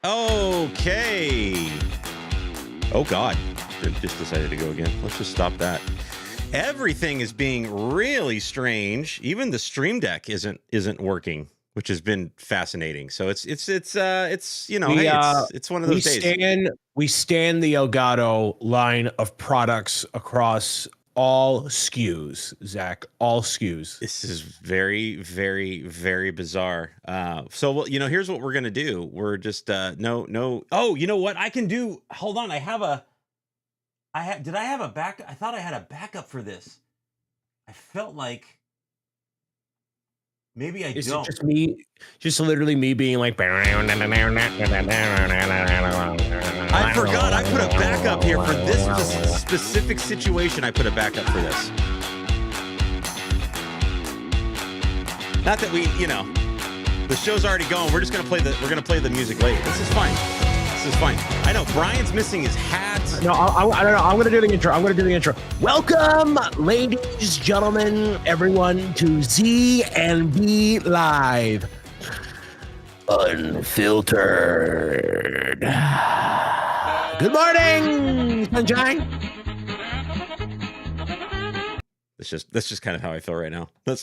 Okay. Oh, God. It just decided to go again. Let's just stop that. Everything is being really strange. Even the Stream Deck isn't working, which has been fascinating. So it's it's one of those days. We stand the Elgato line of products across all SKUs, Zach, all SKUs. This is very, very, very bizarre. So here's what we're gonna do. We're just no. Oh, you know what I can do? Hold on, did I have a backup? I thought I had a backup for this. I felt like maybe I don't. Just literally me being like. I forgot. I put a backup here for this specific situation. I put a backup for this. Not that the show's already going. We're just gonna play the music later. This is fine. I know Brian's missing his hat. No, I don't know. I'm gonna do the intro. Welcome, ladies, gentlemen, everyone, to Z&B Live. Unfiltered. Good morning, sunshine. That's just kind of how I feel right now. That's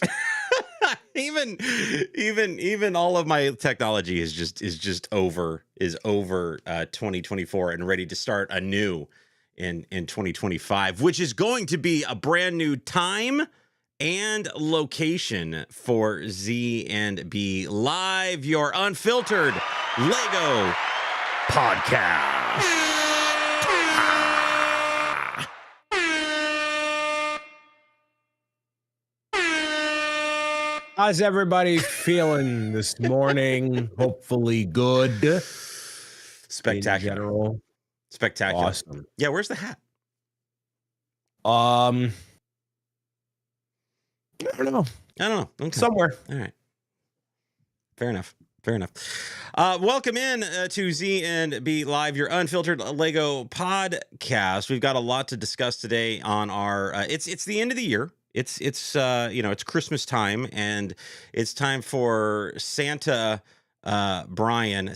even all of my technology is over 2024 and ready to start anew in 2025, which is going to be a brand new time and location for Z&B Live, your unfiltered Lego podcast. How's everybody feeling this morning? Hopefully good. Spectacular. In general. Spectacular. Awesome. Yeah, where's the hat? I don't know. Okay. Somewhere. All right. Fair enough. Welcome in to Z&B Live, your unfiltered Lego podcast. We've got a lot to discuss today on our. It's the end of the year. It's Christmas time, and it's time for Santa O'Brien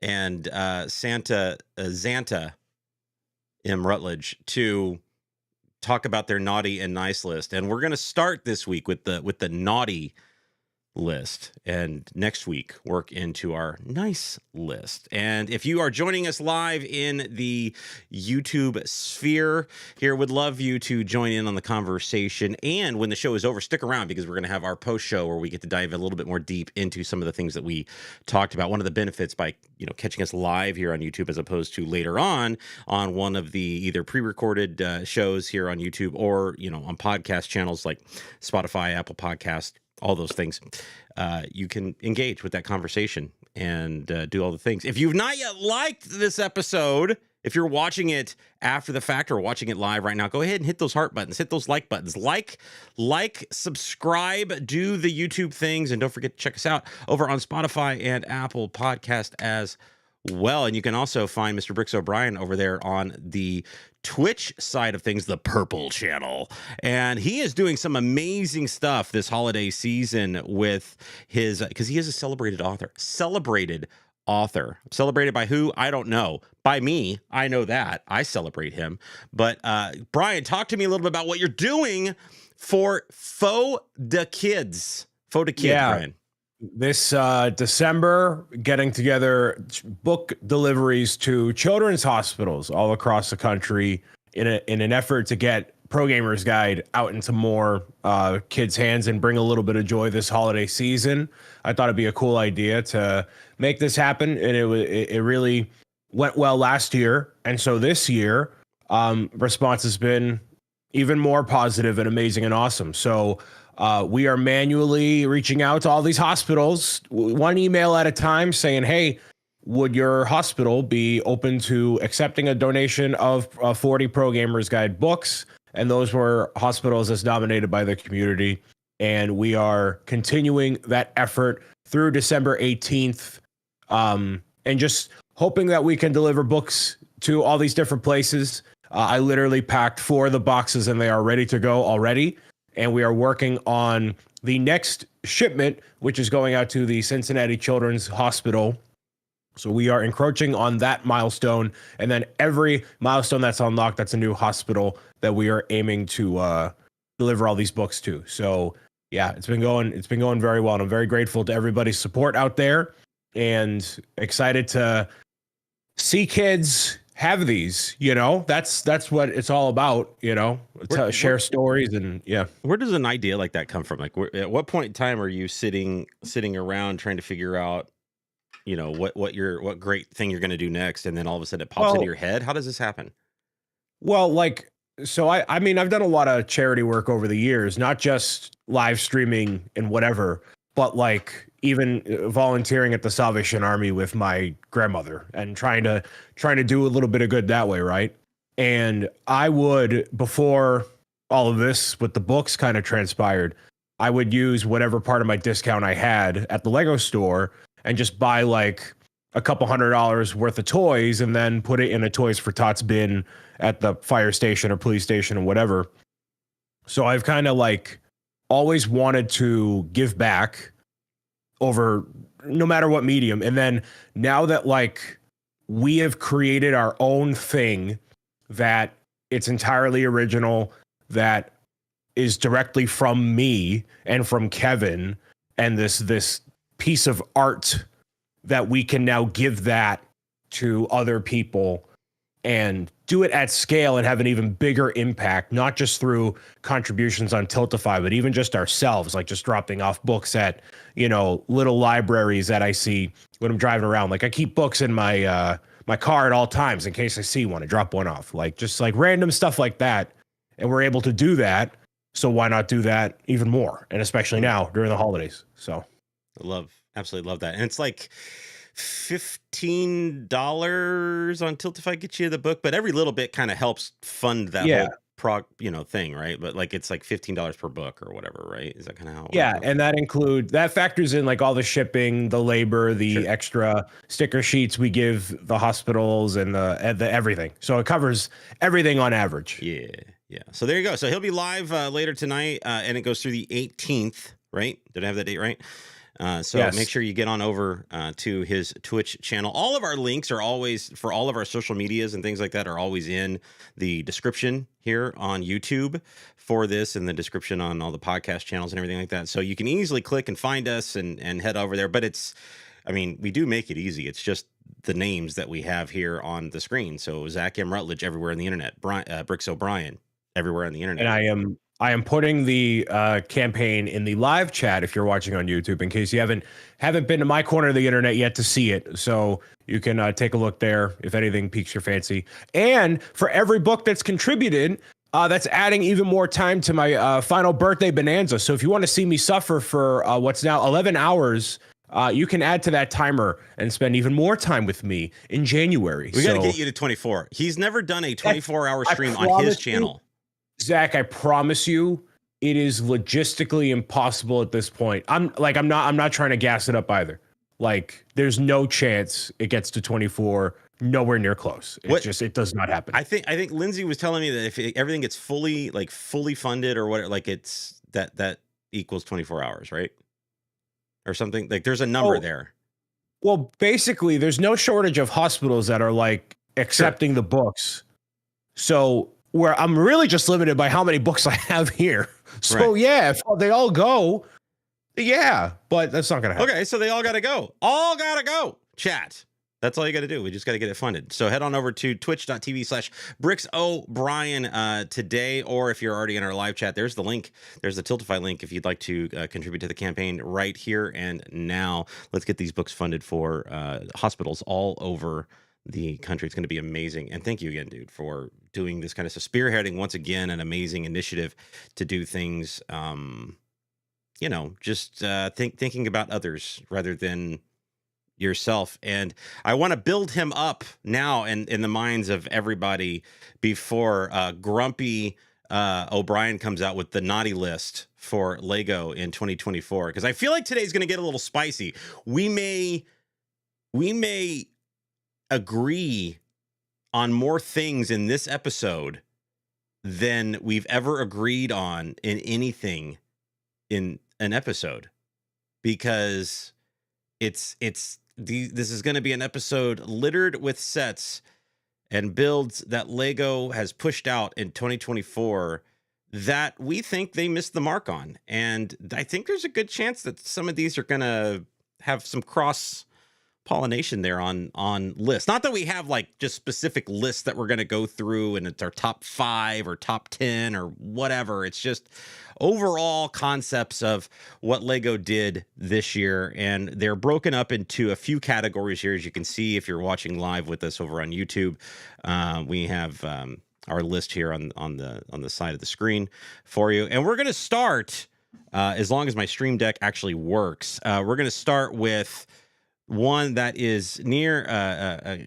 and Santa Xanta M. Rutledge to talk about their naughty and nice list. And we're going to start this week with the naughty list, and next week work into our nice list. And if you are joining us live in the YouTube sphere here, would love you to join in on the conversation. And when the show is over, stick around, because we're going to have our post show where we get to dive a little bit more deep into some of the things that we talked about. One of the benefits by catching us live here on YouTube as opposed to later on one of the either pre-recorded shows here on YouTube or on podcast channels like Spotify, Apple Podcast, all those things, you can engage with that conversation and do all the things. If you've not yet liked this episode, if you're watching it after the fact or watching it live right now, go ahead and hit those heart buttons, hit those like buttons, like, subscribe, do the YouTube things, and don't forget to check us out over on Spotify and Apple Podcast as well. And you can also find Mr. Bricks O'Brien over there on the Twitch side of things, the Purple Channel, and he is doing some amazing stuff this holiday season with his, because he is a celebrated author. Celebrated by who? I don't know. By me, I know that. I celebrate him. But Brian, talk to me a little bit about what you're doing for Faux de Kids. Brian. This December, getting together book deliveries to children's hospitals all across the country in an effort to get Pro Gamer's Guide out into more kids' hands and bring a little bit of joy this holiday season. I thought it'd be a cool idea to make this happen, and it really went well last year. And so this year, response has been even more positive and amazing and awesome. So we are manually reaching out to all these hospitals, one email at a time, saying, hey, would your hospital be open to accepting a donation of 40 Pro Gamers Guide books? And those were hospitals as nominated by the community. And we are continuing that effort through December 18th, and just hoping that we can deliver books to all these different places. I literally packed 4 of the boxes and they are ready to go already. And we are working on the next shipment, which is going out to the Cincinnati Children's Hospital So we are encroaching on that milestone, and then every milestone that's unlocked, that's a new hospital that we are aiming to deliver all these books to. So yeah, it's been going very well, and I'm very grateful to everybody's support out there, and excited to see kids have these. That's what it's all about. To share stories, and yeah. Where does an idea like that come from? Like, at what point in time are you sitting around trying to figure out, what great thing you're going to do next, and then all of a sudden it pops into your head? How does this happen? Well, so I mean, I've done a lot of charity work over the years, not just live streaming and whatever, but like even volunteering at the Salvation Army with my grandmother and trying to do a little bit of good that way, right? And I would, before all of this with the books kind of transpired, I would use whatever part of my discount I had at the Lego store and just buy like a couple $100 worth of toys and then put it in a Toys for Tots bin at the fire station or police station or whatever. So I've kind of like always wanted to give back over no matter what medium. And then now that like we have created our own thing that it's entirely original, that is directly from me and from Kevin, and this piece of art that we can now give that to other people and do it at scale and have an even bigger impact, not just through contributions on Tiltify, but even just ourselves, like just dropping off books at, little libraries that I see when I'm driving around. Like I keep books in my my car at all times in case I see one, I drop one off, like just like random stuff like that. And we're able to do that. So why not do that even more? And especially now during the holidays. So Absolutely love that. And it's like $15 on Tiltify gets you the book, but every little bit kind of helps fund that whole thing, right? But like it's like $15 per book or whatever, right? Is that kind of how it works? And that factors in like all the shipping, the labor, the extra sticker sheets we give the hospitals, and the everything. So it covers everything on average. Yeah. So there you go. So he'll be live later tonight, and it goes through the 18th, right? Did I have that date right? So Yes. Make sure you get on over to his Twitch channel. All of our links are always, for all of our social medias and things like that, are always in the description here on YouTube for this, and the description on all the podcast channels and everything like that. So you can easily click and find us and head over there. But we do make it easy. It's just the names that we have here on the screen. So Zach M. Rutledge everywhere on the internet. Bricks O'Brien everywhere on the internet. And I am putting the campaign in the live chat if you're watching on YouTube, in case you haven't been to my corner of the internet yet to see it. So you can take a look there if anything piques your fancy. And for every book that's contributed, that's adding even more time to my final birthday bonanza. So if you want to see me suffer for what's now 11 hours, you can add to that timer and spend even more time with me in January. We got to get you to 24. He's never done a 24-hour stream on his channel. Zach, I promise you, it is logistically impossible at this point. I'm not trying to gas it up either. Like, there's no chance it gets to 24. Nowhere near close. It does not happen. I think Lindsay was telling me that if everything gets fully funded or whatever, like it's that equals 24 hours, right? Or something, like there's a number there. Well, basically, there's no shortage of hospitals that are like accepting the books. So where I'm really just limited by how many books I have here. So if they all go, but that's not gonna happen. Okay, so they all gotta go. All gotta go. Chat. That's all you got to do. We just got to get it funded. So head on over to twitch.tv/BricksO'Brien today, or if you're already in our live chat, there's the link. There's the Tiltify link if you'd like to contribute to the campaign right here and now. Let's get these books funded for hospitals all over the country. It's going to be amazing. And thank you again, dude, for doing this kind of stuff. Spearheading, once again, an amazing initiative to do things, thinking about others rather than yourself. And I want to build him up now in the minds of everybody before grumpy O'Brien comes out with the naughty list for Lego in 2024, because I feel like today's going to get a little spicy. We may agree on more things in this episode than we've ever agreed on in anything in an episode, because it's this is going to be an episode littered with sets and builds that Lego has pushed out in 2024 that we think they missed the mark on. And I think there's a good chance that some of these are going to have some cross pollination there on lists. Not that we have like just specific lists that we're going to go through and it's our top 5 or top 10 or whatever. It's just overall concepts of what Lego did this year, and they're broken up into a few categories here, as you can see if you're watching live with us over on YouTube. We have our list here on the side of the screen for you, and we're going to start as long as my Stream Deck actually works. We're going to start with one that is near a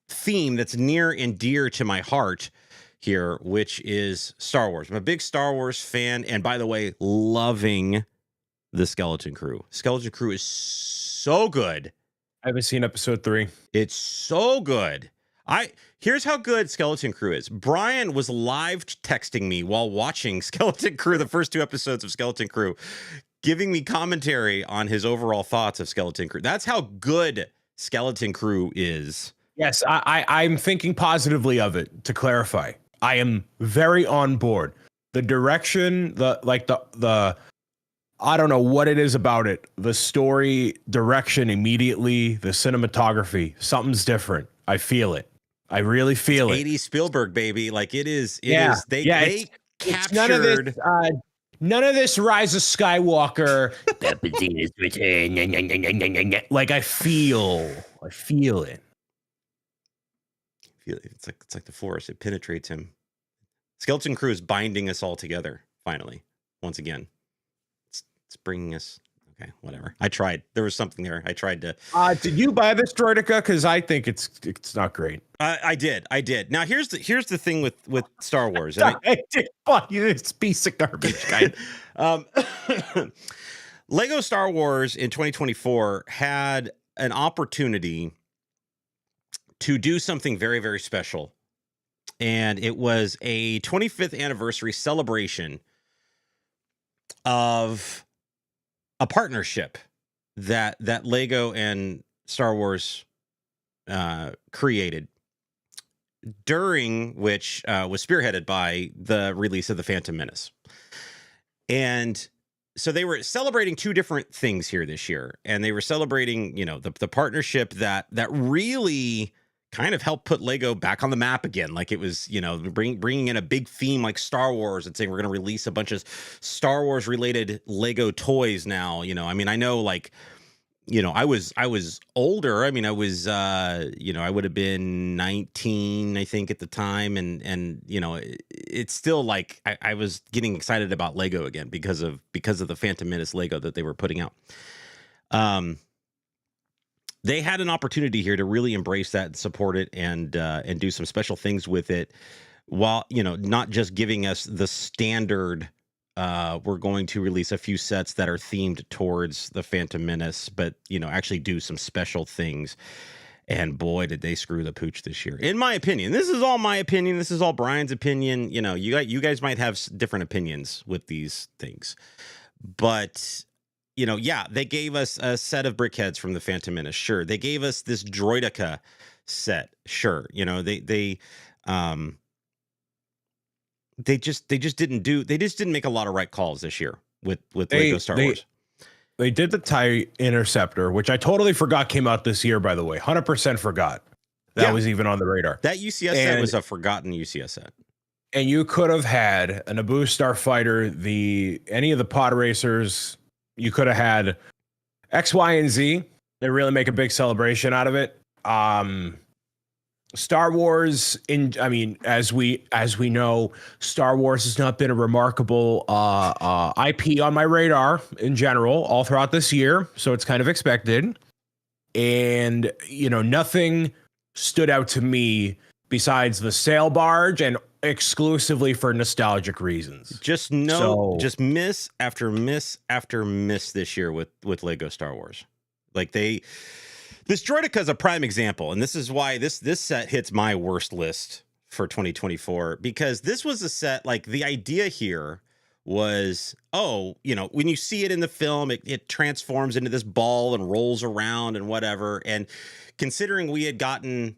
theme that's near and dear to my heart here, which is Star Wars. I'm a big Star Wars fan, and by the way, loving the Skeleton Crew. Skeleton Crew is so good. I haven't seen episode 3. It's so good. Here's how good Skeleton Crew is. Brian was live texting me while watching Skeleton Crew, the first 2 episodes of Skeleton Crew, giving me commentary on his overall thoughts of Skeleton Crew. That's how good Skeleton Crew is. Yes, I'm thinking positively of it, to clarify. I am very on board. The direction, the I don't know what it is about it. The story direction immediately, the cinematography, something's different. I feel it. I really feel it. 80s Spielberg, baby. Like it is. They captured. None of this Rise of Skywalker. Like I feel it. It's like the Force. It penetrates him. Skeleton Crew is binding us all together. Finally, once again, it's bringing us. Okay, whatever. I tried. There was something there. I tried to. Did you buy this Droidica? Because I think it's not great. I did. Now here's the thing with Star Wars. I did buy this piece of garbage, guy. Lego Star Wars in 2024 had an opportunity to do something very, very special. And it was a 25th anniversary celebration of a partnership that Lego and Star Wars created, during which was spearheaded by the release of The Phantom Menace. And so they were celebrating 2 different things here this year. And they were celebrating, the partnership that really kind of helped put Lego back on the map again. Like it was, bringing in a big theme like Star Wars and saying we're going to release a bunch of Star Wars related Lego toys now. I know like, I was older. I would have been 19, I think, at the time. And it's still like I was getting excited about Lego again because of the Phantom Menace Lego that they were putting out. They had an opportunity here to really embrace that and support it and do some special things with it, while, not just giving us the standard, we're going to release a few sets that are themed towards the Phantom Menace, but, actually do some special things. And boy, did they screw the pooch this year. In my opinion, this is all my opinion. This is all Brian's opinion. You guys might have different opinions with these things, but they gave us a set of brickheads from the Phantom Menace. Sure. They gave us this Droidica set. Sure. They just didn't make a lot of right calls this year with Lego Star Wars. They did the TIE Interceptor, which I totally forgot came out this year, by the way. 100% forgot that was even on the radar. That UCS set was a forgotten UCS set. And you could have had a Naboo Starfighter, any of the pod racers. You could have had X, Y, and Z. They really make a big celebration out of it. Star Wars, as we know, Star Wars has not been a remarkable IP on my radar in general all throughout this year, so it's kind of expected. And nothing stood out to me besides the sail barge, and exclusively for nostalgic reasons. Just miss after miss after miss this year with Lego Star Wars. Like this Droidica is a prime example, and this is why this set hits my worst list for 2024, because this was a set, like, the idea here was, oh, when you see it in the film, it transforms into this ball and rolls around and whatever. And considering we had gotten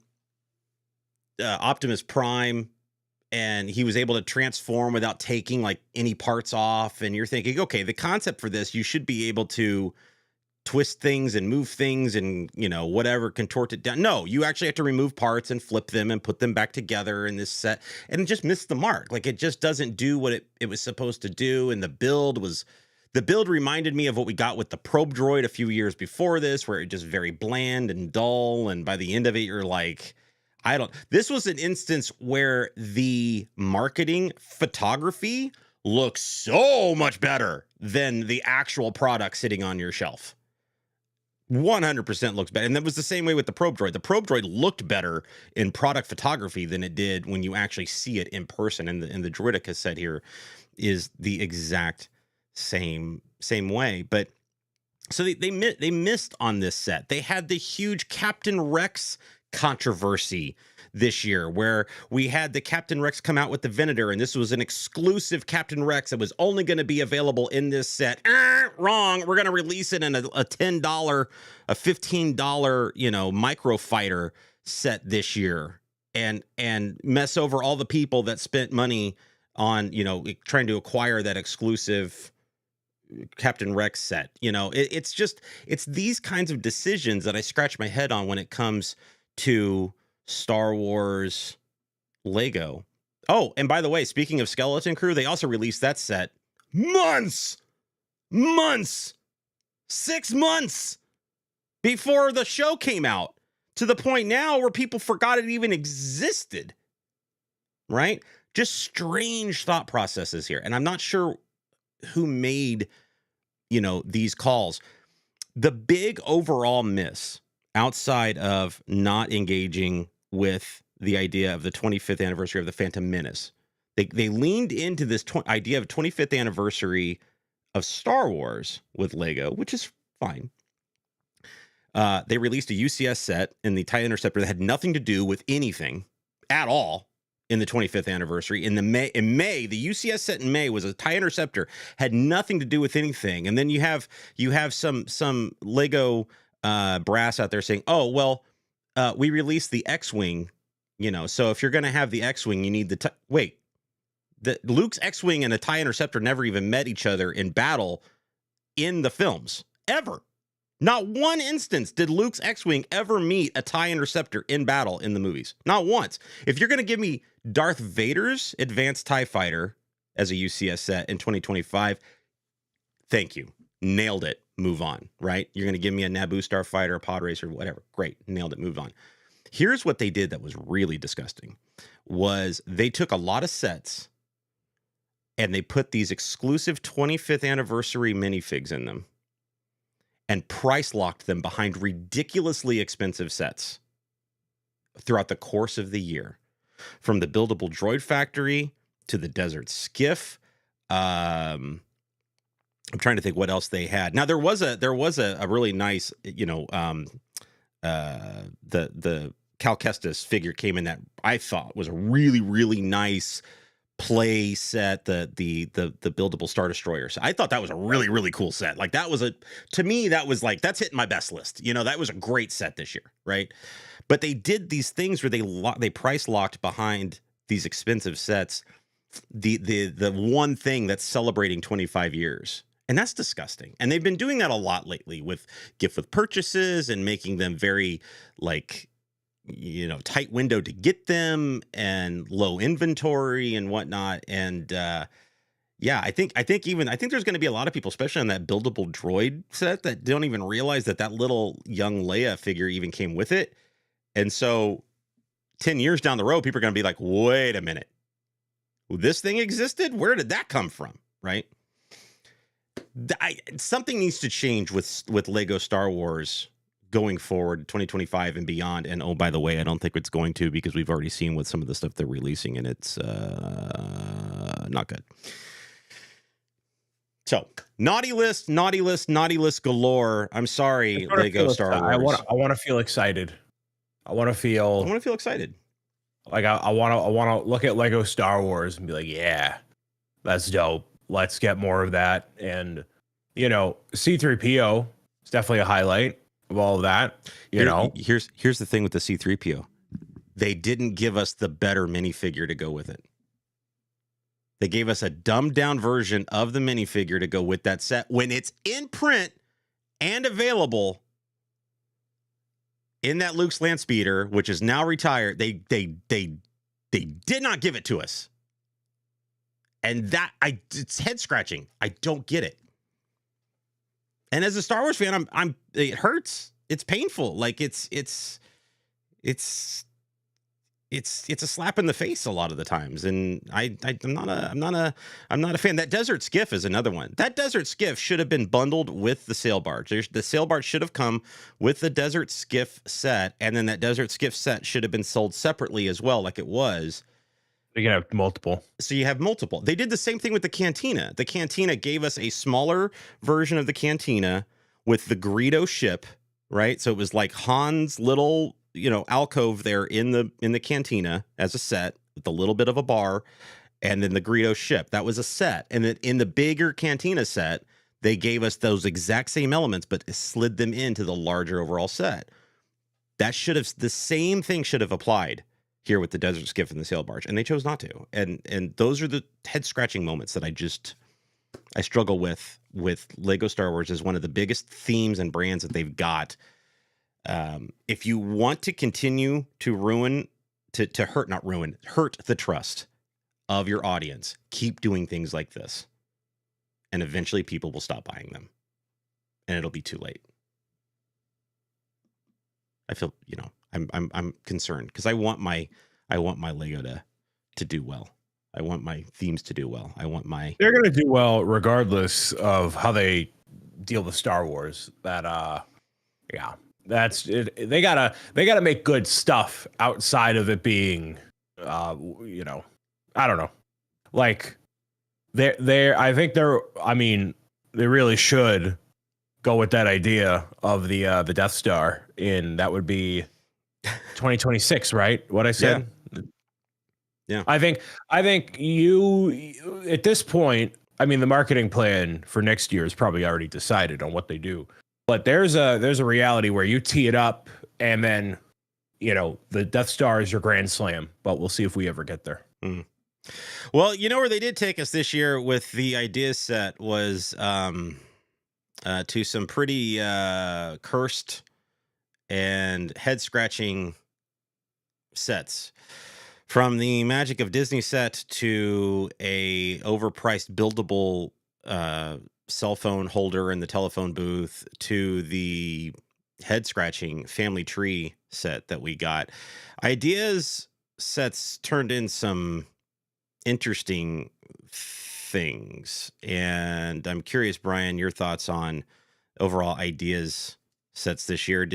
Optimus Prime and he was able to transform without taking like any parts off, and you're thinking, okay, the concept for this, you should be able to twist things and move things and whatever, contort it down. No, you actually have to remove parts and flip them and put them back together in this set, and it just missed the mark. Like, it just doesn't do what it was supposed to do. And the build reminded me of what we got with the probe droid a few years before this, where it just very bland and dull, and by the end of it you're like, this was an instance where the marketing photography looks so much better than the actual product sitting on your shelf. 100% looks better. And that was the same way with the probe droid. The probe droid looked better in product photography than it did when you actually see it in person. And the Droideka set here is the exact same way. But so they missed on this set. They had the huge Captain Rex controversy this year, where we had the Captain Rex come out with the Venator, and this was an exclusive Captain Rex that was only going to be available in this set. Wrong. We're going to release it in a $10, a $15, micro fighter set this year, and mess over all the people that spent money on, trying to acquire that exclusive Captain Rex set. It's these kinds of decisions that I scratch my head on when it comes to Star Wars Lego. Oh, and by the way, speaking of Skeleton Crew, they also released that set months, 6 months before the show came out, to the point now where people forgot it even existed, right? Just strange thought processes here. And I'm not sure who made, these calls. The big overall miss, outside of not engaging with the idea of the 25th anniversary of the Phantom Menace, they leaned into this idea of 25th anniversary of Star Wars with Lego, which is fine. They released a UCS set in the TIE Interceptor that had nothing to do with anything at all in the 25th anniversary. In May, the UCS set in May was a TIE Interceptor, had nothing to do with anything. And then you have some Lego brass out there saying, oh, well, we released the X-Wing, so if you're going to have the X-Wing, you need the Luke's X-Wing and a TIE Interceptor never even met each other in battle in the films, ever. Not one instance did Luke's X-Wing ever meet a TIE Interceptor in battle in the movies. Not once. If you're going to give me Darth Vader's Advanced TIE Fighter as a UCS set in 2025, thank you. Nailed it. Move on, right? You're going to give me a Naboo Starfighter, a Pod Racer, whatever. Great. Nailed it. Moved on. Here's what they did that was really disgusting, was they took a lot of sets and they put these exclusive 25th anniversary minifigs in them and price locked them behind ridiculously expensive sets throughout the course of the year. From the buildable droid factory to the desert skiff. I'm trying to think what else they had. Now there was a really nice, the Cal Kestis figure came in that I thought was a really, really nice play set, the buildable Star Destroyer. So I thought that was a really, really cool set. Like, that was to me, that was like, that's hitting my best list. That was a great set this year, right? But they did these things where they price locked behind these expensive sets the one thing that's celebrating 25 years. And that's disgusting. And they've been doing that a lot lately with gift with purchases and making them very tight window to get them and low inventory and whatnot. And I think there's going to be a lot of people, especially on that buildable droid set, that don't even realize that little young Leia figure even came with it. And so 10 years down the road, people are going to be like, wait a minute, this thing existed? Where did that come from? Right? Something needs to change with Lego Star Wars going forward, 2025 and beyond. And oh, by the way, I don't think it's going to, because we've already seen with some of the stuff they're releasing, and it's not good. So naughty list galore. I'm sorry, Lego Star Wars. I want to feel excited. I want to feel excited. Like I want to look at Lego Star Wars and be like, yeah, that's dope. let's get more of that. And, C3PO is definitely a highlight of all of that. Here's the thing with the C3PO. They didn't give us the better minifigure to go with it. They gave us a dumbed down version of the minifigure to go with that set when it's in print and available in that Luke's land speeder, which is now retired. They did not give it to us. And it's head scratching. I don't get it. And as a Star Wars fan, it hurts. It's painful. Like it's a slap in the face a lot of the times. And I'm not a fan. That Desert Skiff is another one. That Desert Skiff should have been bundled with the sail barge. The sail barge should have come with the Desert Skiff set, and then that Desert Skiff set should have been sold separately as well, like it was. You can have multiple. So you have multiple. They did the same thing with the Cantina. The Cantina gave us a smaller version of the Cantina with the Greedo ship, right? So it was like Han's little, alcove there in the Cantina as a set with a little bit of a bar, and then the Greedo ship. That was a set. And then in the bigger Cantina set, they gave us those exact same elements, but slid them into the larger overall set. The same thing should have applied here with the Desert Skiff and the sail barge, and they chose not to. And those are the head scratching moments that I struggle with Lego Star Wars as one of the biggest themes and brands that they've got. If you want to continue to hurt the trust of your audience, keep doing things like this, and eventually people will stop buying them, and it'll be too late. I feel, I'm concerned because I want my Lego to do well. I want my themes to do well. They're going to do well regardless of how they deal with Star Wars. That's it. They gotta make good stuff outside of it being, I don't know. Like they really should go with that idea of the Death Star that would be 2026, right? What I said. Yeah. I think you at this point, the marketing plan for next year is probably already decided on what they do. But there's a reality where you tee it up and then, the Death Star is your grand slam, but we'll see if we ever get there. Mm. Well, where they did take us this year with the idea set was to some pretty cursed and head scratching sets. From the Magic of Disney set to a overpriced buildable cell phone holder in the telephone booth to the head scratching family tree set that we got. Ideas sets turned in some interesting things, and I'm curious, Brian, your thoughts on overall ideas sets this year.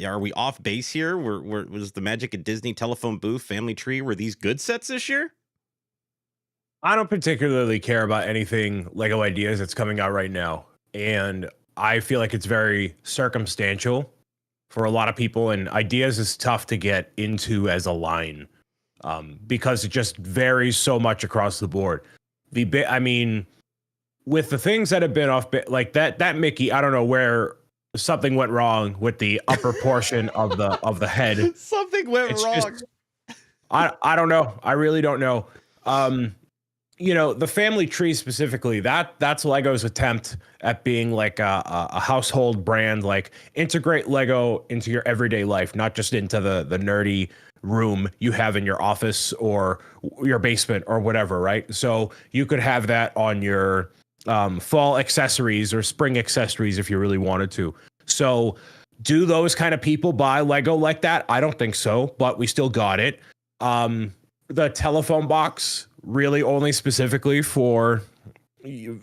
Are we off base here? Was the Magic of Disney telephone booth family tree, were these good sets this year? I don't particularly care about anything Lego Ideas that's coming out right now. And I feel like it's very circumstantial for a lot of people. And Ideas is tough to get into as a line because it just varies so much across the board. With the things that have been off, like that Mickey, I don't know where something went wrong with the upper portion of the head. Something went wrong. I don't know. I really don't know. The family tree specifically, that's Lego's attempt at being like a household brand, like integrate Lego into your everyday life, not just into the nerdy room you have in your office or your basement or whatever, right? So you could have that on your fall accessories or spring accessories if you really wanted to. So do those kind of people buy Lego like that? I don't think so, but we still got it. The telephone box really only specifically for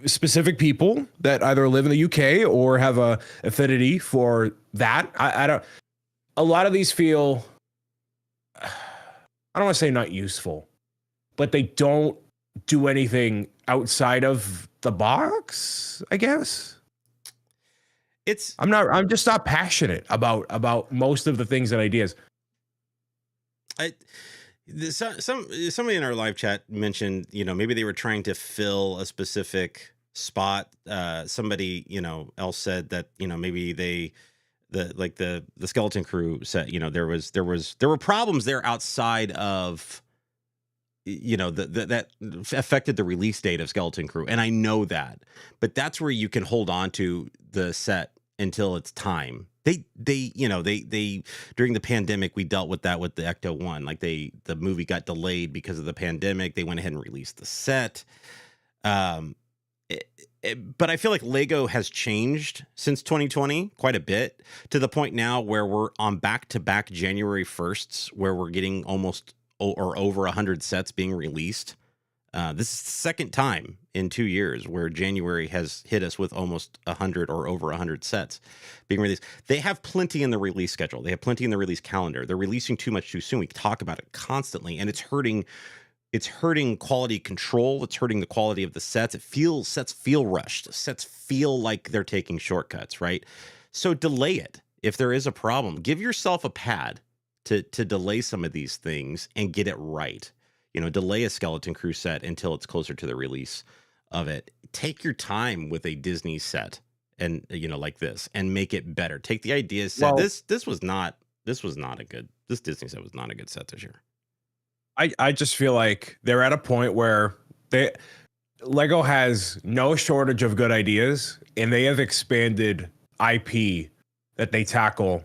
specific people that either live in the UK or have a affinity for that. I don't. A lot of these feel, I don't want to say not useful, but they don't do anything outside of the box, I guess. I'm just not passionate about most of the things and ideas. Somebody in our live chat mentioned, maybe they were trying to fill a specific spot. Somebody, else said that, maybe the Skeleton Crew set, there were problems there outside of, that affected the release date of Skeleton Crew. And I know that, but that's where you can hold on to the set until it's time. They during the pandemic, we dealt with that with the Ecto One. Like the movie got delayed because of the pandemic. They went ahead and released the set. But I feel like Lego has changed since 2020 quite a bit, to the point now where we're on back-to-back January 1sts, where we're getting almost or over 100 sets being released. This is the second time in 2 years where January has hit us with almost 100 or over 100 sets being released. They have plenty in the release schedule. They have plenty in the release calendar. They're releasing too much too soon. We talk about it constantly, and it's hurting quality control. It's hurting the quality of the sets. Sets feel rushed. Sets feel like they're taking shortcuts, right? So delay it. If there is a problem, give yourself a pad to delay some of these things and get it right. Delay a Skeleton Crew set until it's closer to the release of it. Take your time with a Disney set, and like this, and make it better. Take the idea set. Well, this Disney set was not a good set this year. I just feel like they're at a point where Lego has no shortage of good ideas, and they have expanded IP that they tackle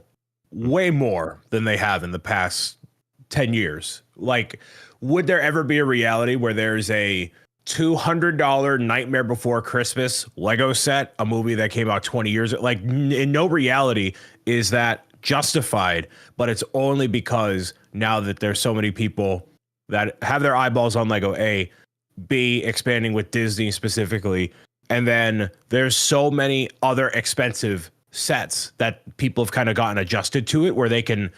way more than they have in the past 10 years. Like, would there ever be a reality where there's a $200 Nightmare Before Christmas Lego set, a movie that came out 20 years ago? Like, in no reality is that justified, but it's only because now that there's so many people that have their eyeballs on Lego, A, B, expanding with Disney specifically, and then there's so many other expensive sets that people have kind of gotten adjusted to it, where they can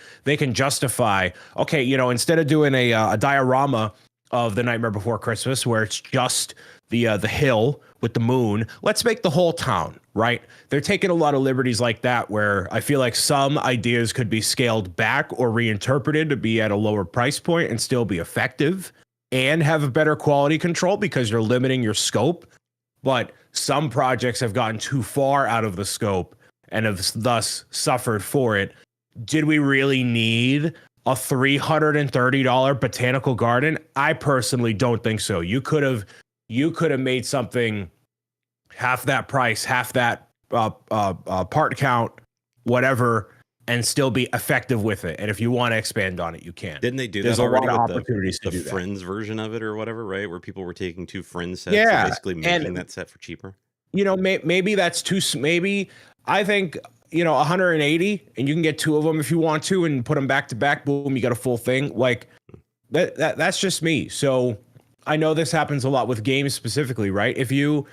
justify, okay, instead of doing a diorama of the Nightmare Before Christmas where it's just the hill with the moon, let's make the whole town, right? They're taking a lot of liberties like that, where I feel like some ideas could be scaled back or reinterpreted to be at a lower price point and still be effective and have a better quality control, because you're limiting your scope. But some projects have gotten too far out of the scope and have thus suffered for it. Did we really need a $330 botanical garden? I personally don't think so. You could have made something half that price, half that part count, whatever, and still be effective with it. And if you want to expand on it, you can. Didn't they do There's that already a lot of with opportunities the to do Friends that. version of it or whatever, right? Where people were taking two Friends sets Yeah, and basically making that set for cheaper. Maybe that's too. Maybe I think 180, and you can get two of them if you want to, and put them back to back. Boom, you got a full thing. Like that's just me. So I know this happens a lot with games specifically, right? If you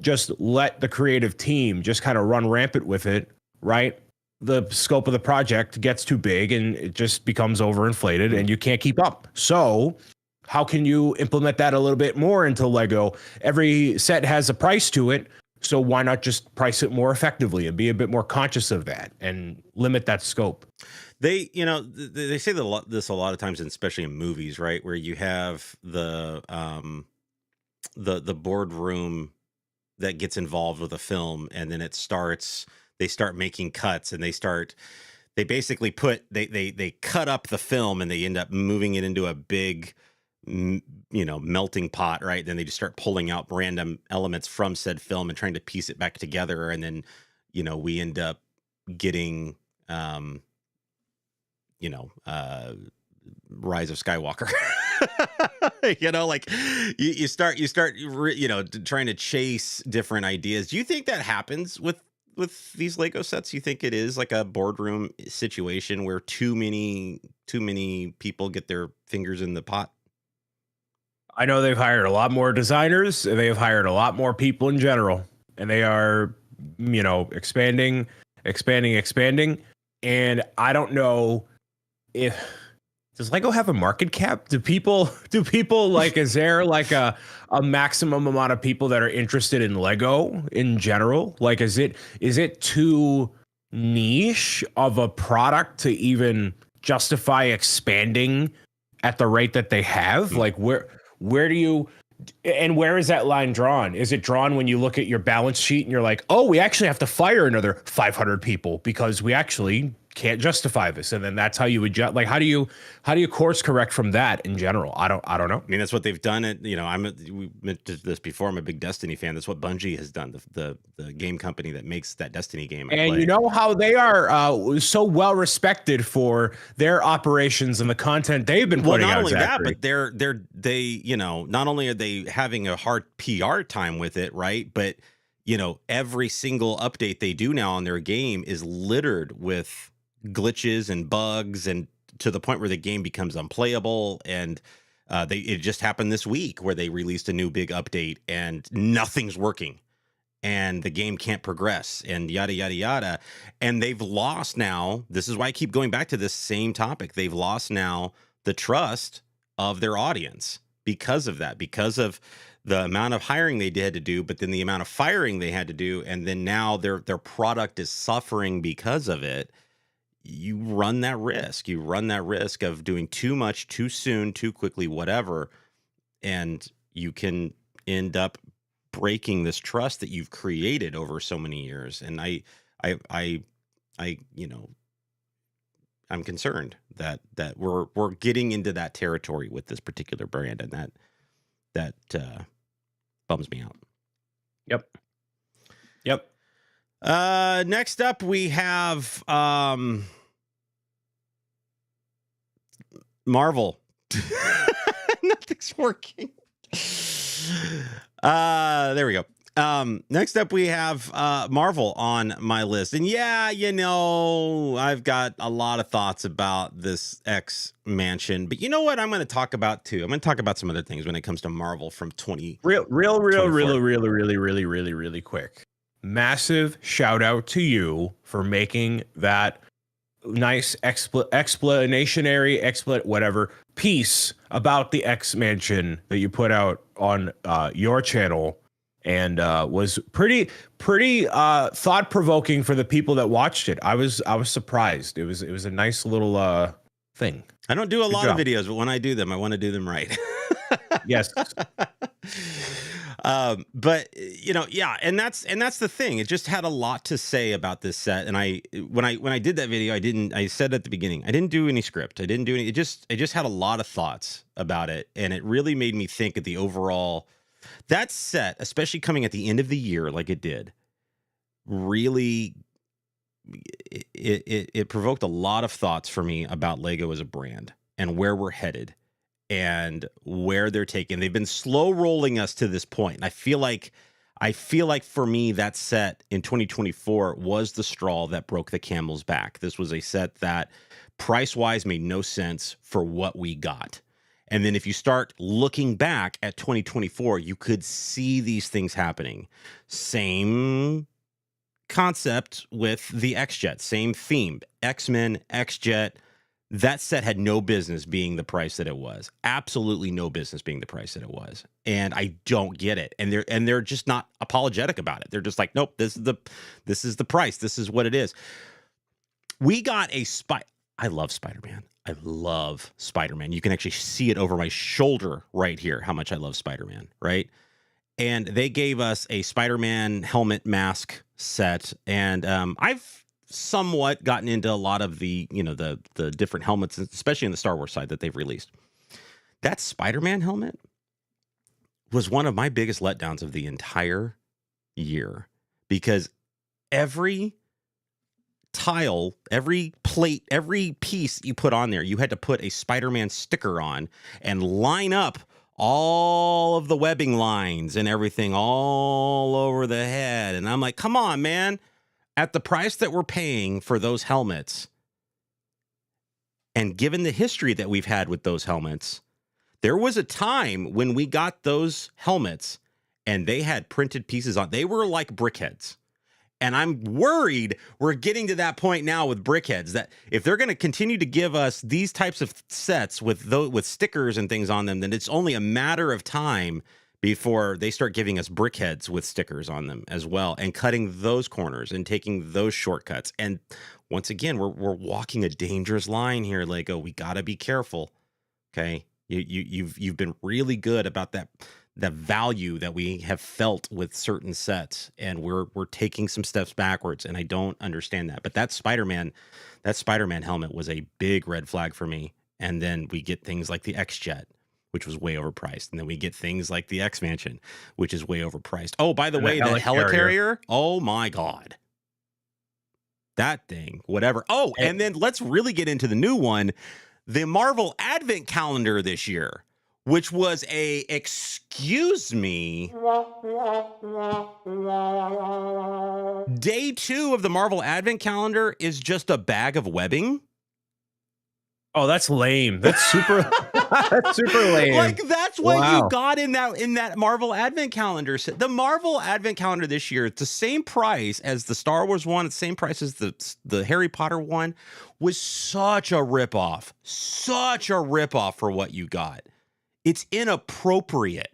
just let the creative team just kind of run rampant with it, right? The scope of the project gets too big and it just becomes overinflated and you can't keep up. So how can you implement that a little bit more into Lego? Every set has a price to it. So why not just price it more effectively and be a bit more conscious of that and limit that scope? They say this a lot of times, and especially in movies, right, where you have the boardroom that gets involved with a film, and then they start making cuts, and they basically they cut up the film, and they end up moving it into a big melting pot, right? Then they just start pulling out random elements from said film and trying to piece it back together, and then we end up getting Rise of Skywalker. Like you start trying to chase different ideas. Do you think that happens with these Lego sets? You think it is like a boardroom situation where too many people get their fingers in the pot? I know they've hired a lot more designers, and they have hired a lot more people in general, and they are, expanding. And I don't know does Lego have a market cap? Do people like, is there like a maximum amount of people that are interested in Lego in general? Like, is it too niche of a product to even justify expanding at the rate that they have? Like where do you, and where is that line drawn? Is it drawn when you look at your balance sheet and you're like, oh, we actually have to fire another 500 people because we actually can't justify this? And then that's how you adjust. Like, how do you course correct from that in general? I don't know. I mean, that's what they've done. We mentioned this before. I'm a big Destiny fan. That's what Bungie has done. The game company that makes that Destiny game. And you know how they are so well respected for their operations and the content they've been putting out. Well, not only that, but they not only are they having a hard PR time with it, right? But every single update they do now on their game is littered with glitches and bugs, and to the point where the game becomes unplayable. And it just happened this week where they released a new big update and nothing's working and the game can't progress and yada yada yada. And they've lost now, this is why I keep going back to this same topic, they've lost now the trust of their audience because of that, because of the amount of hiring they had to do, but then the amount of firing they had to do, and then now their product is suffering because of it. You run that risk. You run that risk of doing too much, too soon, too quickly, whatever, and you can end up breaking this trust that you've created over so many years. And I'm concerned that we're getting into that territory with this particular brand, and that bums me out. Yep. Next up, we have Marvel. Nothing's working. There we go. Next up, we have Marvel on my list. And yeah, I've got a lot of thoughts about this X mansion. But you know what I'm going to talk about, too? I'm going to talk about some other things when it comes to Marvel from 20. Really quick. Massive shout out to you for making that nice whatever piece about the X Mansion that you put out on your channel, and was pretty thought provoking for the people that watched it. I was surprised. It was a nice little thing. I don't do a lot of videos, but when I do them, I want to do them right. Yes. But yeah, and that's the thing. It just had a lot to say about this set. And when I did that video, I said at the beginning, I didn't do any script. I didn't do any, it just had a lot of thoughts about it. And it really made me think of the overall, that set, especially coming at the end of the year, like it did, really, it provoked a lot of thoughts for me about Lego as a brand and where we're headed and where they're taking. They've been slow rolling us to this point. And I feel like for me, that set in 2024 was the straw that broke the camel's back. This was a set that price-wise made no sense for what we got. And then if you start looking back at 2024, you could see these things happening. Same concept with the X-Jet, same theme, X-Men, X-Jet. That set had no business being the price that it was. Absolutely no business being the price that it was. And I don't get it. And they're just not apologetic about it. They're just like, nope, this is the price. This is what it is. We got I love Spider-Man. I love Spider-Man. You can actually see it over my shoulder right here, how much I love Spider-Man, right? And they gave us a Spider-Man helmet mask set. And I've somewhat gotten into a lot of the different helmets, especially in the Star Wars side that they've released. That Spider-Man helmet was one of my biggest letdowns of the entire year, because every tile, every plate, every piece you put on there, you had to put a Spider-Man sticker on and line up all of the webbing lines and everything all over the head. And I'm like, come on, man. At the price that we're paying for those helmets, and given the history that we've had with those helmets, there was a time when we got those helmets and they had printed pieces on. They were like brickheads. And I'm worried we're getting to that point now with brickheads, that if they're going to continue to give us these types of sets with stickers and things on them, then it's only a matter of time before they start giving us brickheads with stickers on them as well, and cutting those corners and taking those shortcuts. And once again, we're walking a dangerous line here, Lego. We got to be careful. Okay, you've been really good about that, the value that we have felt with certain sets, and we're taking some steps backwards, and I don't understand that. But that Spider-Man helmet was a big red flag for me. And then we get things like the X-Jet, which was way overpriced, and then we get things like the X-Mansion, which is way overpriced. Oh, by the way, that helicarrier, oh my God. That thing, whatever. Oh, and then let's really get into the new one, the Marvel Advent Calendar this year, which was excuse me, day 2 of the Marvel Advent Calendar is just a bag of webbing. Oh, that's lame. That's super. That's super lame. Like, that's what you got in that Marvel Advent Calendar. The Marvel Advent Calendar this year, it's the same price as the Star Wars one, it's the same price as the Harry Potter one, was such a ripoff. Such a ripoff for what you got. It's inappropriate.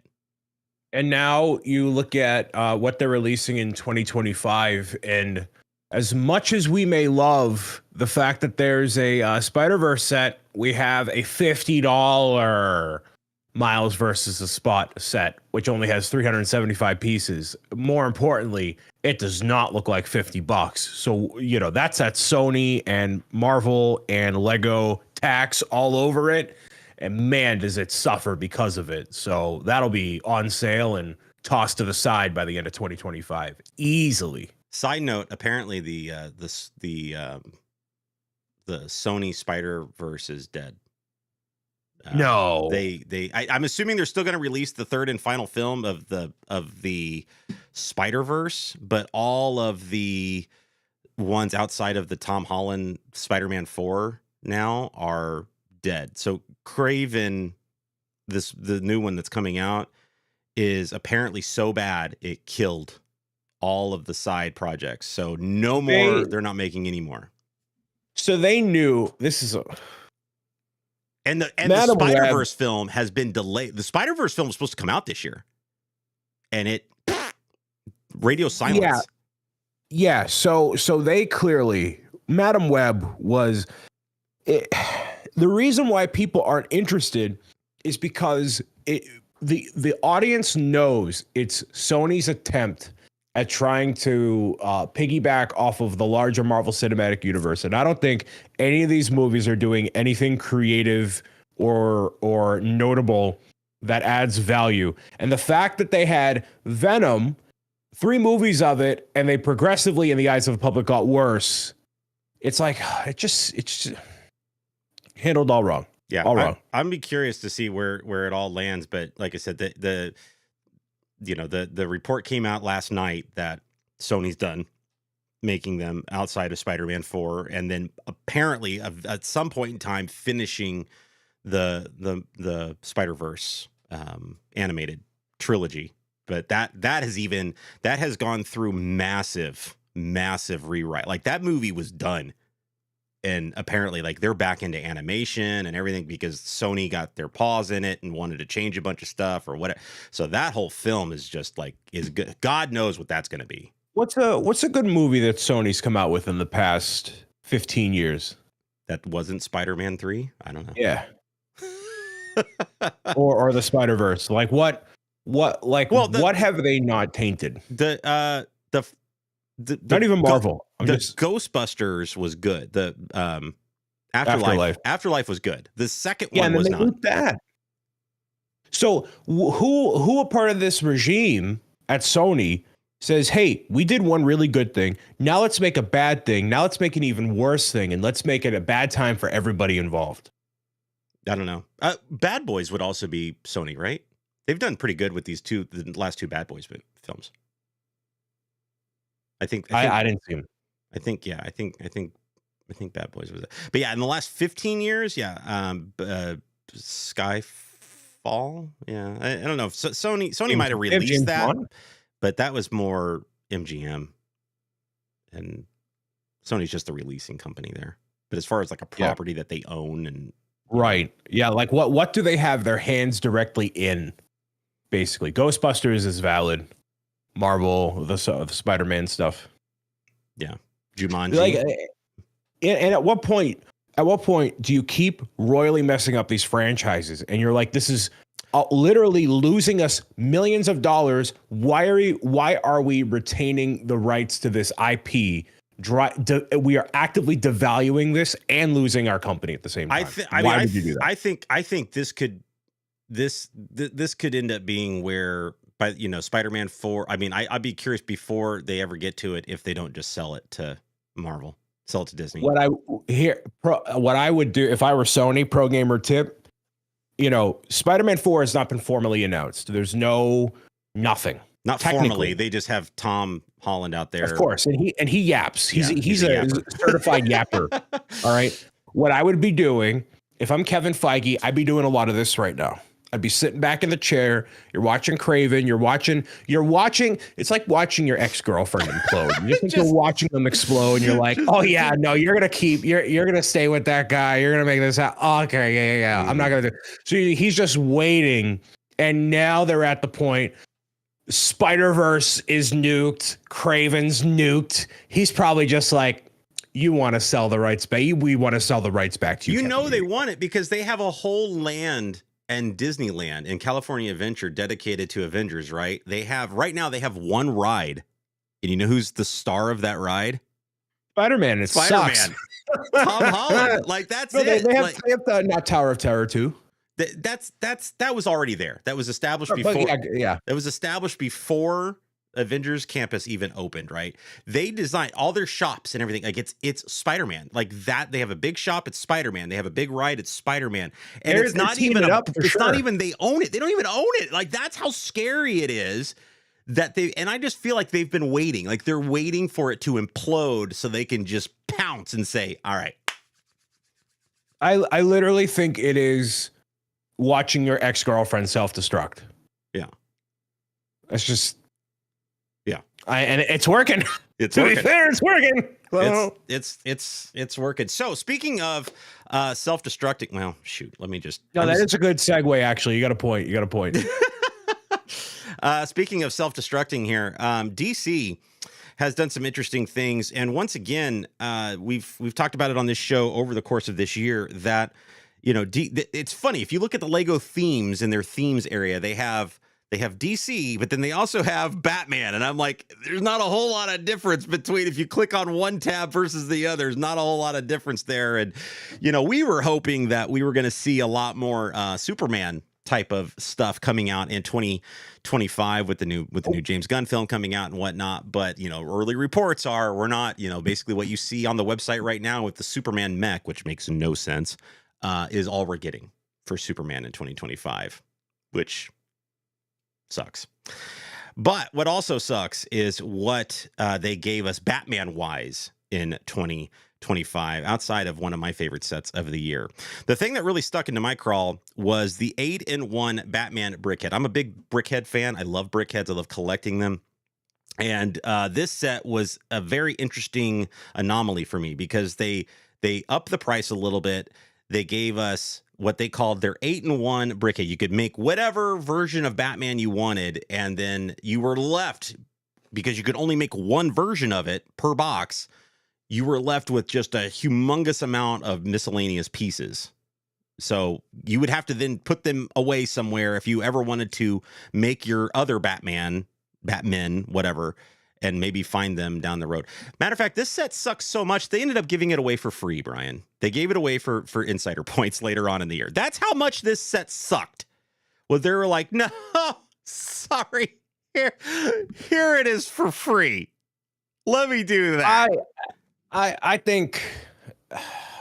And now you look at what they're releasing in 2025, and as much as we may love the fact that there's a Spider-Verse set, we have a $50 Miles versus a Spot set, which only has 375 pieces. More importantly, it does not look like $50. So, you know, that's at Sony and Marvel and Lego tax all over it. And man, does it suffer because of it. So that'll be on sale and tossed to the side by the end of 2025 easily. Side note: apparently the Sony Spider-Verse is dead. No, I'm assuming they're still going to release the third and final film of the Spider-Verse, but all of the ones outside of the Tom Holland Spider-Man 4 now are dead. So Kraven, the new one that's coming out, is apparently so bad it killed all of the side projects. So no more, they're not making any more. So they knew this is and the Spider-Verse film has been delayed. The Spider-Verse film was supposed to come out this year, and it radio silence. Yeah. So they clearly, Madam Web was it. The reason why people aren't interested is because the audience knows it's Sony's attempt at trying to piggyback off of the larger Marvel Cinematic Universe. And I don't think any of these movies are doing anything creative or notable that adds value. And the fact that they had Venom, 3 movies of it, and they progressively, in the eyes of the public, got worse. It's like, it's just handled all wrong. Yeah, all wrong. I'm be curious to see where it all lands. But like I said, the report came out last night that Sony's done making them outside of Spider-Man 4, and then apparently at some point in time finishing the Spider-Verse animated trilogy. But that has gone through massive rewrite. Like, that movie was done. And apparently, like, they're back into animation and everything because Sony got their paws in it and wanted to change a bunch of stuff or whatever. So that whole film is just like, is good. God knows what that's going to be. What's a good movie that Sony's come out with in the past 15 years? That wasn't Spider-Man 3? I don't know. Yeah. or the Spider-Verse. Like what have they not tainted? Not even Marvel. Ghostbusters was good. The Afterlife was good. The second one was not that. So who a part of this regime at Sony says, "Hey, we did one really good thing. Now let's make a bad thing. Now let's make an even worse thing, and let's make it a bad time for everybody involved." I don't know. Bad Boys would also be Sony, right? They've done pretty good with the last 2 Bad Boys films. I think I didn't see them. I think Bad Boys was it. But yeah, in the last 15 years, Skyfall. Yeah, I don't know. Sony might have released that, but that was more MGM, and Sony's just the releasing company there. But as far as like a property that they own and right, yeah, like what do they have their hands directly in? Basically, Ghostbusters is valid. Marvel, the Spider-Man stuff. Yeah. Jumanji. Like, and at what point at what point do you keep royally messing up these franchises? And you're like, this is literally losing us millions of dollars. Why are we retaining the rights to this IP? We are actively devaluing this and losing our company at the same time. Why would you do that? I think this could end up being where, Spider-Man 4. I mean, I'd be curious before they ever get to it if they don't just sell it to Marvel, sell it to Disney. What I would do if I were Sony, pro gamer tip, Spider-Man 4 has not been formally announced. There's nothing. Not formally. They just have Tom Holland out there. Of course. And he yaps. He's a certified yapper. All right. What I would be doing if I'm Kevin Feige, I'd be doing a lot of this right now. I'd be sitting back in the chair. You're watching Craven. You're watching. It's like watching your ex-girlfriend implode. You think you're watching them explode, and you're like, oh yeah, no, you're gonna stay with that guy. You're gonna make this out. Oh, okay, yeah. I'm not gonna do. So he's just waiting, and now they're at the point. Spider-Verse is nuked. Craven's nuked. He's probably just like, you want to sell the rights back. We want to sell the rights back to you. They want it because they have a whole land and Disneyland and California Adventure dedicated to Avengers, right? Right now they have one ride. And you know who's the star of that ride? Spider-Man. Sucks. Tom Holland. Like, that's it. They have the not Tower of Terror too. That was already there. That was established before. Yeah. That was established before Avengers Campus even opened, right? They designed all their shops and everything. Like, it's Spider-Man. Like that, they have a big shop, it's Spider-Man. They have a big ride, it's Spider-Man. And it's not even not even they own it. They don't even own it. Like, that's how scary it is that and I just feel like they've been waiting. Like, they're waiting for it to implode so they can just pounce and say, all right. I literally think it is watching your ex-girlfriend self-destruct. Yeah. It's just, yeah. And it's working. It's to working. be fair, it's working. Well, it's working. So speaking of self-destructing, well, shoot, let me just. No, is a good segue. Actually, you got a point. Speaking of self-destructing here, DC has done some interesting things, and once again, we've talked about it on this show over the course of this year that. It's funny if you look at the Lego themes in their themes area, they have DC, but then they also have Batman. And I'm like, there's not a whole lot of difference between if you click on one tab versus the other. There's not a whole lot of difference there. And, we were hoping that we were going to see a lot more Superman type of stuff coming out in 2025 with the new James Gunn film coming out and whatnot. But, early reports are we're not, basically what you see on the website right now with the Superman mech, which makes no sense. Is all we're getting for Superman in 2025, which sucks. But what also sucks is what they gave us Batman-wise in 2025, outside of one of my favorite sets of the year. The thing that really stuck into my crawl was the 8-in-1 Batman brickhead. I'm a big brickhead fan. I love brickheads. I love collecting them. And this set was a very interesting anomaly for me because they upped the price a little bit. They gave us what they called their 8-in-1 brickhead. You could make whatever version of Batman you wanted, and then you were left, because you could only make one version of it per box, you were left with just a humongous amount of miscellaneous pieces. So you would have to then put them away somewhere if you ever wanted to make your other Batmen, whatever, and maybe find them down the road. Matter of fact, this set sucks so much, they ended up giving it away for free, Brian. They gave it away for insider points later on in the year. That's how much this set sucked. Well, they were like, no, sorry. Here it is for free. Let me do that. I think,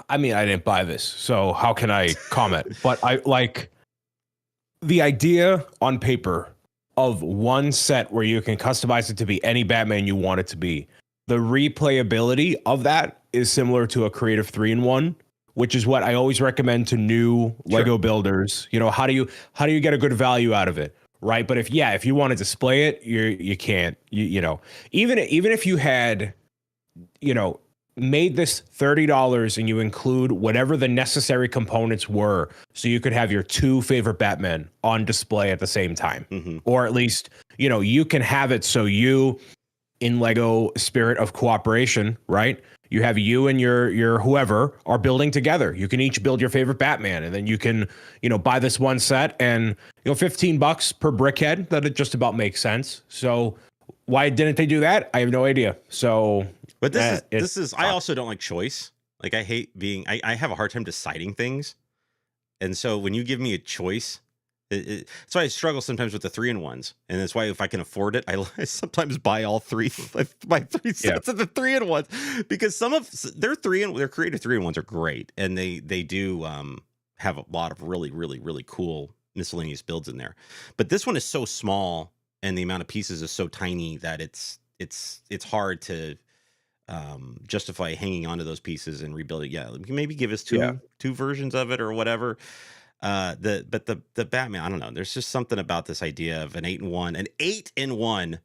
I mean, I didn't buy this, so how can I comment? But I like the idea on paper of one set where you can customize it to be any Batman you want it to be. The replayability of that is similar to a creative 3-in-1, which is what I always recommend to new Lego builders. How do you get a good value out of it? Right. But if you want to display it, you can't, even if you had, made this $30 and you include whatever the necessary components were, so you could have your two favorite Batmen on display at the same time, or at least, you can have it. So you, in Lego spirit of cooperation, right? You have you and your whoever are building together. You can each build your favorite Batman, and then you can, buy this one set, and $15 per brickhead. That it just about makes sense. So why didn't they do that? I have no idea. So, but this is I also don't like choice. Like I hate being. I have a hard time deciding things, and so when you give me a choice. That's why I struggle sometimes with the 3-in-1s, and that's why if I can afford it, I sometimes buy all three. I buy 3 sets of the 3-in-1s because some of their creative 3-in-1s are great, and they do have a lot of really really really cool miscellaneous builds in there. But this one is so small, and the amount of pieces is so tiny that it's hard to justify hanging onto those pieces and rebuilding. Yeah, maybe give us two versions of it or whatever. The Batman, I don't know. There's just something about this idea of an 8-in-1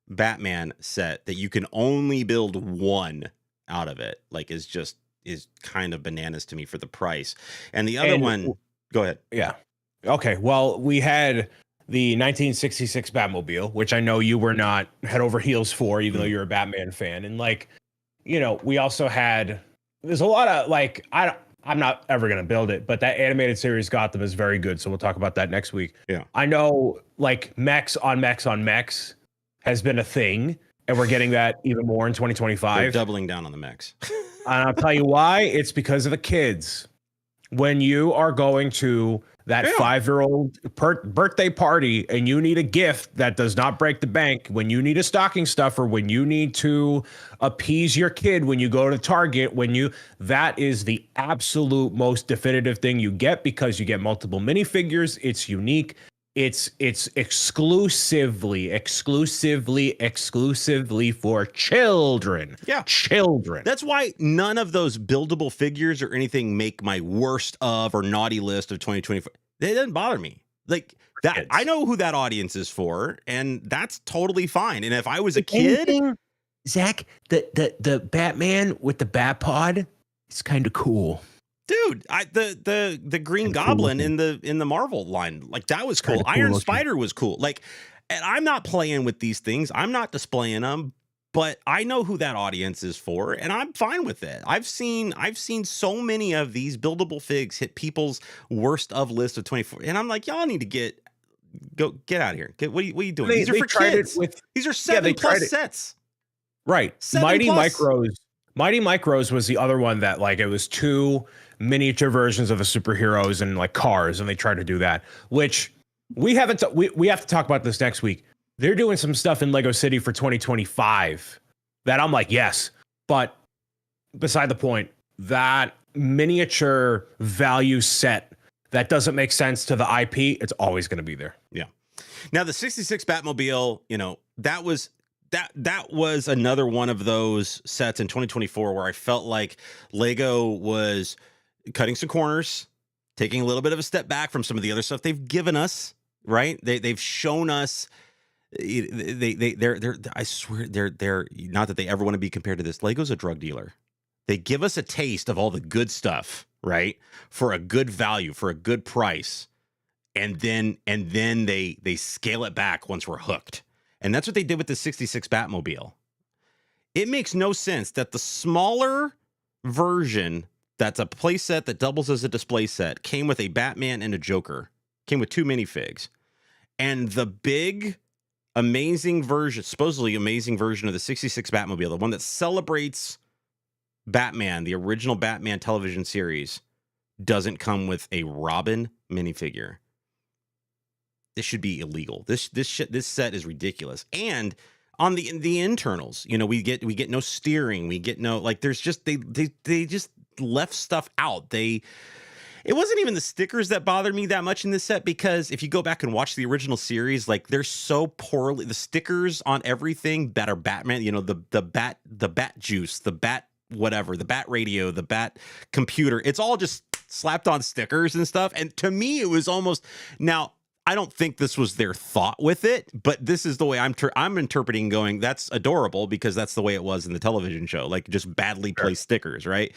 Batman set that you can only build one out of it. Like is kind of bananas to me for the price. And the other one, go ahead. Yeah. Okay. Well, we had the 1966 Batmobile, which I know you were not head over heels for, even though you're a Batman fan. And we also had, there's a lot of I'm not ever going to build it, but that animated series Gotham is very good. So we'll talk about that next week. Yeah. I know mechs on mechs has been a thing, and we're getting that even more in 2025. They're doubling down on the mechs. And I'll tell you why. It's because of the kids. When you are going to that 5-year-old birthday party and you need a gift that does not break the bank, when you need a stocking stuffer, when you need to appease your kid, when you go to Target, that is the absolute most definitive thing you get, because you get multiple minifigures. It's unique. It's exclusively for children. Yeah. Children. That's why none of those buildable figures or anything make my worst of or naughty list of 2024. It doesn't bother me. Like that, Kids. I know who that audience is for, and that's totally fine. And if I was a kid, Zach, the Batman with the Bat Pod, it's kind of cool. Dude, the Green Goblin in the Marvel line, like that was cool. Iron Spider was cool. Like, and I'm not playing with these things. I'm not displaying them, but I know who that audience is for, and I'm fine with it. I've seen so many of these buildable figs hit people's worst of list of 24, and I'm like, y'all need to get out of here. What are you doing? These are for kids. These are 7+ sets. Right. 7+. Mighty Micros was the other one that it was 2 miniature versions of the superheroes and cars, and they tried to do that, which we haven't. We have to talk about this next week. They're doing some stuff in Lego City for 2025 that I'm like, yes, but beside the point, that miniature value set that doesn't make sense to the IP, it's always going to be there. Yeah. Now the 66 Batmobile, that was another one of those sets in 2024 where I felt like Lego was cutting some corners, taking a little bit of a step back from some of the other stuff they've given us, right? They've shown us they're I swear they're not that they ever want to be compared to this. Lego's a drug dealer. They give us a taste of all the good stuff, right? For a good value, for a good price. And then they scale it back once we're hooked. And that's what they did with the 66 Batmobile. It makes no sense that the smaller version that's a playset that doubles as a display set came with a Batman and a Joker, came with 2 minifigs. And the big, amazing version, supposedly amazing version of the 66 Batmobile, the one that celebrates Batman, the original Batman television series, doesn't come with a Robin minifigure. This should be illegal. This set is ridiculous. And on the internals, we get no steering. We get no, there's just they just left stuff out. It wasn't even the stickers that bothered me that much in this set, because if you go back and watch the original series, they're so poorly, the stickers on everything that are Batman, the bat juice, the bat whatever, the bat radio, the bat computer, it's all just slapped on stickers and stuff. And to me, it was almost, now I don't think this was their thought with it, but this is the way I'm interpreting, going, that's adorable because that's the way it was in the television show, just badly placed stickers, right?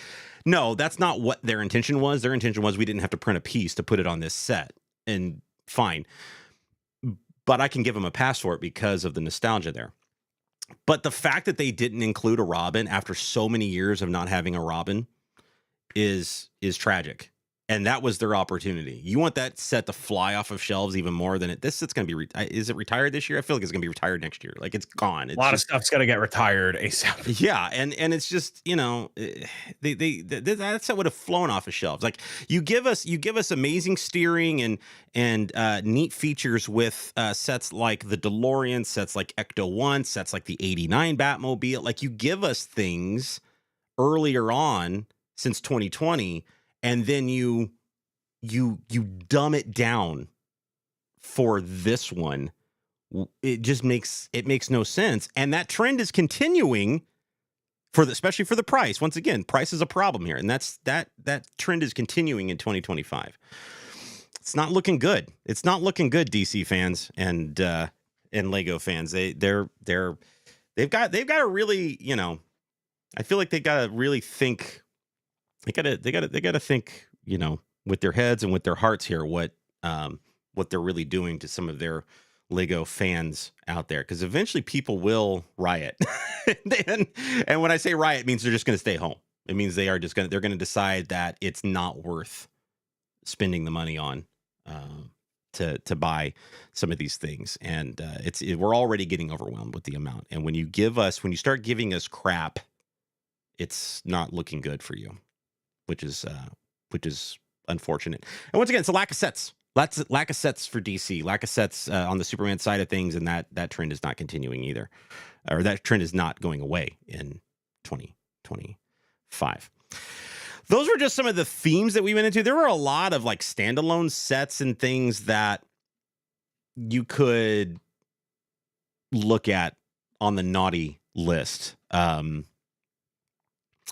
No, that's not what their intention was. Their intention was we didn't have to print a piece to put it on this set, and fine. But I can give them a pass for it because of the nostalgia there. But the fact that they didn't include a Robin after so many years of not having a Robin is tragic. And that was their opportunity. You want that set to fly off of shelves even more than it. This set's going to be. Is it retired this year? I feel like it's going to be retired next year. Like it's gone. It's a lot of stuff's going to get retired ASAP. Yeah, and it's just that set would have flown off of shelves. Like you give us amazing steering and neat features with sets like the DeLorean, sets like Ecto 1, sets like the '89 Batmobile. Like you give us things earlier on since 2020. And then you dumb it down for this one. It just makes no sense. And that trend is continuing especially for the price. Once again, price is a problem here. And that trend is continuing in 2025. It's not looking good. It's not looking good, DC fans and Lego fans. They've got to really, I feel like they got to really think. They gotta think, with their heads and with their hearts here, what they're really doing to some of their Lego fans out there, because eventually people will riot. and when I say riot, it means they're just going to stay home. It means they're going to decide that it's not worth spending the money on to buy some of these things, and we're already getting overwhelmed with the amount. And when you start giving us crap, it's not looking good for you. Which is unfortunate. And once again, it's a lack of sets. Lack of sets for DC. Lack of sets on the Superman side of things, and that trend is not continuing either, or that trend is not going away in 2025. Those were just some of the themes that we went into. There were a lot of like standalone sets and things that you could look at on the naughty list.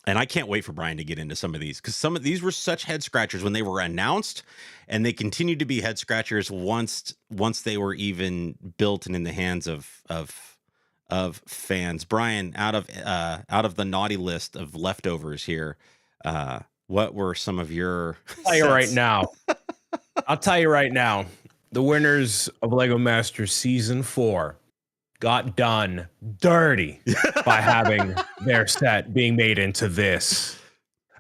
And I can't wait for Brian to get into some of these, because some of these were such head scratchers when they were announced, and they continued to be head scratchers once they were even built and in the hands of fans. Brian, out of the naughty list of leftovers here, what were some of your? I'll tell you right now, the winners of Lego Masters Season 4 got done dirty by having their set being made into this.